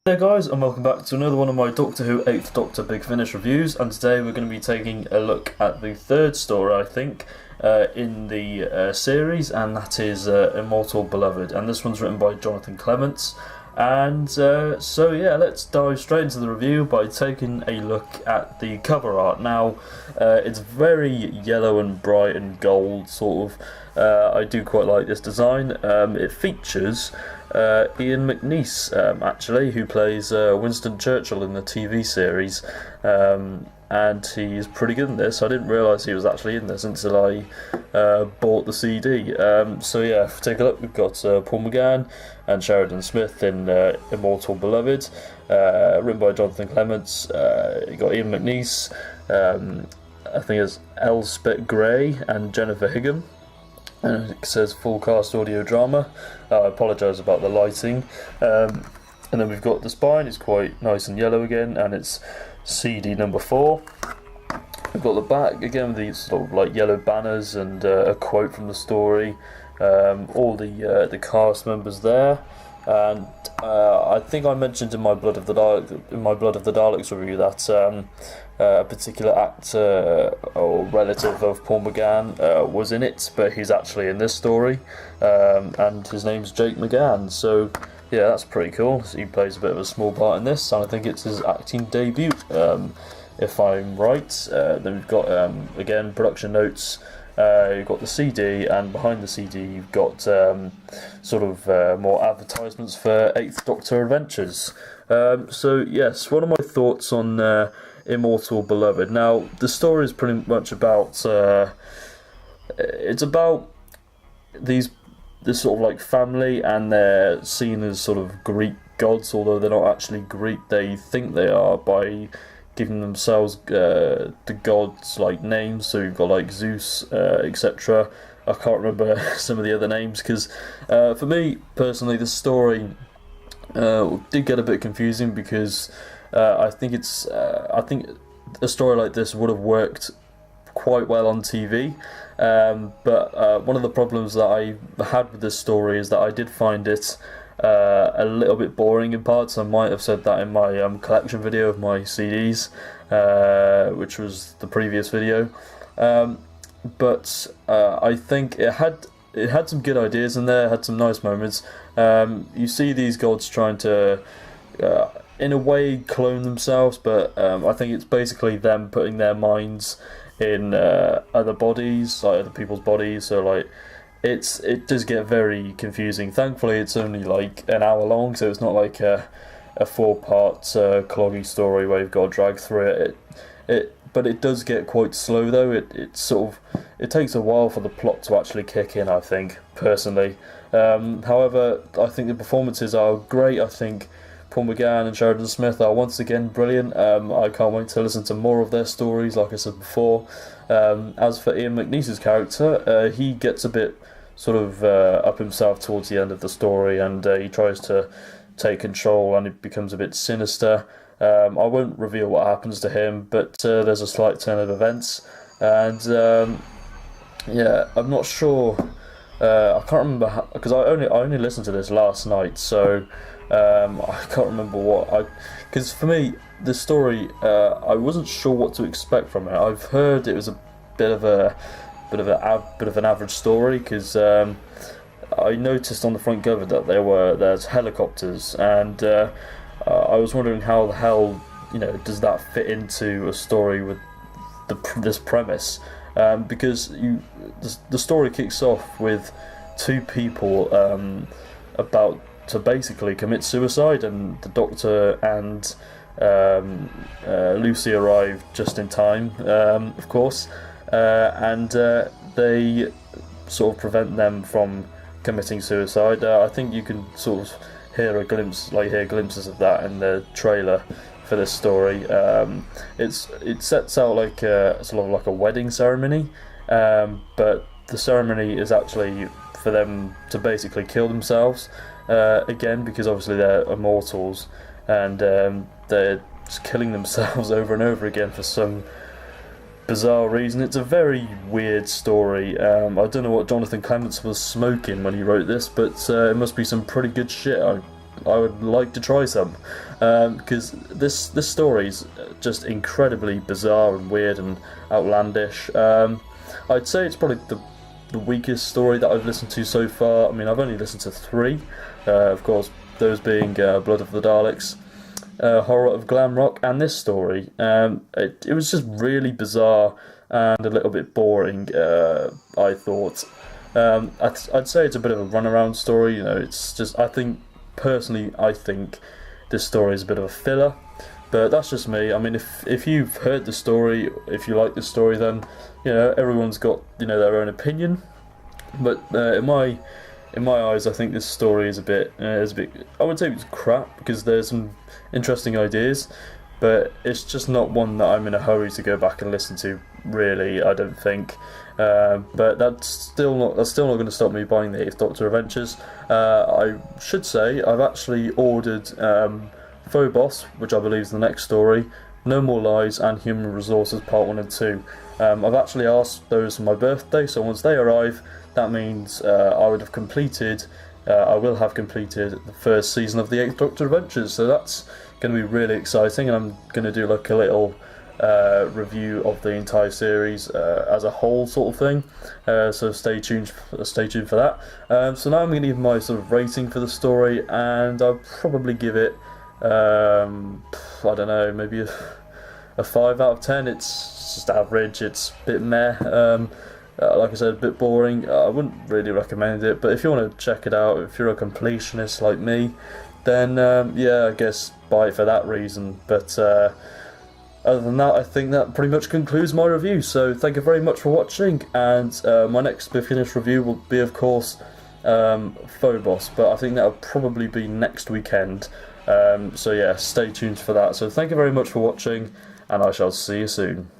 Hey guys, and welcome back to another one of my Doctor Who 8th Doctor Big Finish reviews, and today we're going to be taking a look at the third story, I think, in the series, and that is Immortal Beloved, and this one's written by Jonathan Clements. And so yeah, let's dive straight into the review by taking a look at the cover art. Now, it's very yellow and bright and gold, sort of. I do quite like this design. It features Ian McNeice, actually, who plays Winston Churchill in the TV series, and he's pretty good in this. I didn't realise he was actually in this until I bought the CD. So yeah, take a look. We've got Paul McGann and Sheridan Smith in Immortal Beloved, written by Jonathan Clements. You got Ian McNeice, I think it's Elspeth Gray and Jennifer Higham. And it says full cast audio drama. I apologise about the lighting. And then we've got the spine, it's quite nice and yellow again, and it's CD number 4. We've got the back again with these sort of like yellow banners and a quote from the story. All the cast members there, and I think I mentioned in my Blood of the Daleks review that a particular actor or relative of Paul McGann was in it, but he's actually in this story, and his name's Jake McGann. So yeah, that's pretty cool. So he plays a bit of a small part in this, and I think it's his acting debut, if I'm right. Then we've got again production notes. You've got the CD, and behind the CD you've got sort of more advertisements for 8th Doctor adventures. So yes, what are my thoughts on Immortal Beloved? Now, the story is pretty much about it's about this sort of like family, and they're seen as sort of Greek gods, although they're not actually Greek. They think they are by giving themselves the gods like names. So you've got like Zeus, etc. I can't remember some of the other names because for me personally, the story did get a bit confusing because I think a story like this would have worked quite well on TV, but one of the problems that I had with this story is that I did find it a little bit boring in parts. I might have said that in my collection video of my CDs, which was the previous video, but I think it had some good ideas in there, had some nice moments. You see these gods trying to in a way clone themselves, but I think it's basically them putting their minds in other bodies, like other people's bodies. So like it does get very confusing. Thankfully it's only like an hour long, so it's not like a 4-part cloggy story where you've got to drag through it. But it does get quite slow though. It takes a while for the plot to actually kick in, I think, personally. However, I think the performances are great. I think Paul McGann and Sheridan Smith are once again brilliant. I can't wait to listen to more of their stories, like I said before. As for Ian McNeice's character, he gets a bit sort of up himself towards the end of the story, and he tries to take control, and it becomes a bit sinister. I won't reveal what happens to him, but there's a slight turn of events, and yeah, I'm not sure. I can't remember because I only listened to this last night, so I can't remember because for me the story, I wasn't sure what to expect from it. I've heard it was a bit of an average story because I noticed on the front cover that there's helicopters, and I was wondering how the hell does that fit into a story with this premise, because the story kicks off with two people about to basically commit suicide, and the Doctor and Lucy arrive just in time, of course, and they sort of prevent them from committing suicide. I think you can sort of hear glimpses of that in the trailer for this story. It sets out like sort of like a wedding ceremony, but the ceremony is actually for them to basically kill themselves again, because obviously they're immortals, and they're just killing themselves over and over again for some bizarre reason. It's a very weird story. I don't know what Jonathan Clements was smoking when he wrote this, but it must be some pretty good shit. I would like to try some, because this story's just incredibly bizarre and weird and outlandish. I'd say it's probably the weakest story that I've listened to so far. I mean, I've only listened to 3, of course, those being Blood of the Daleks, Horror of Glam Rock, and this story. It was just really bizarre and a little bit boring, I thought. I'd say it's a bit of a runaround story. You know, it's just, I think this story is a bit of a filler, but that's just me. I mean, if you've heard the story, if you like the story, then you know everyone's got their own opinion. But in my eyes, I think this story is a bit I would say it's crap, because there's some interesting ideas, but it's just not one that I'm in a hurry to go back and listen to. Really, I don't think. But that's still not going to stop me buying the 8th Doctor Adventures. I should say I've actually ordered Phobos, which I believe is the next story, No More Lies, and Human Resources Part 1 and 2. I've actually asked those for my birthday, so once they arrive, that means I will have completed the first season of the 8th Doctor Adventures. So that's going to be really exciting, and I'm going to do like a little review of the entire series as a whole, sort of thing. So stay tuned for that. So now I'm going to give my sort of rating for the story, and I'll probably give it I don't know, maybe a 5 out of 10. It's just average. It's a bit meh. Like I said, a bit boring. I wouldn't really recommend it, but if you want to check it out, if you're a completionist like me, then yeah, I guess buy it for that reason. But other than that, I think that pretty much concludes my review. So thank you very much for watching, and my next finished review will be, of course, Phobos, but I think that'll probably be next weekend. So yeah, stay tuned for that. So thank you very much for watching, and I shall see you soon.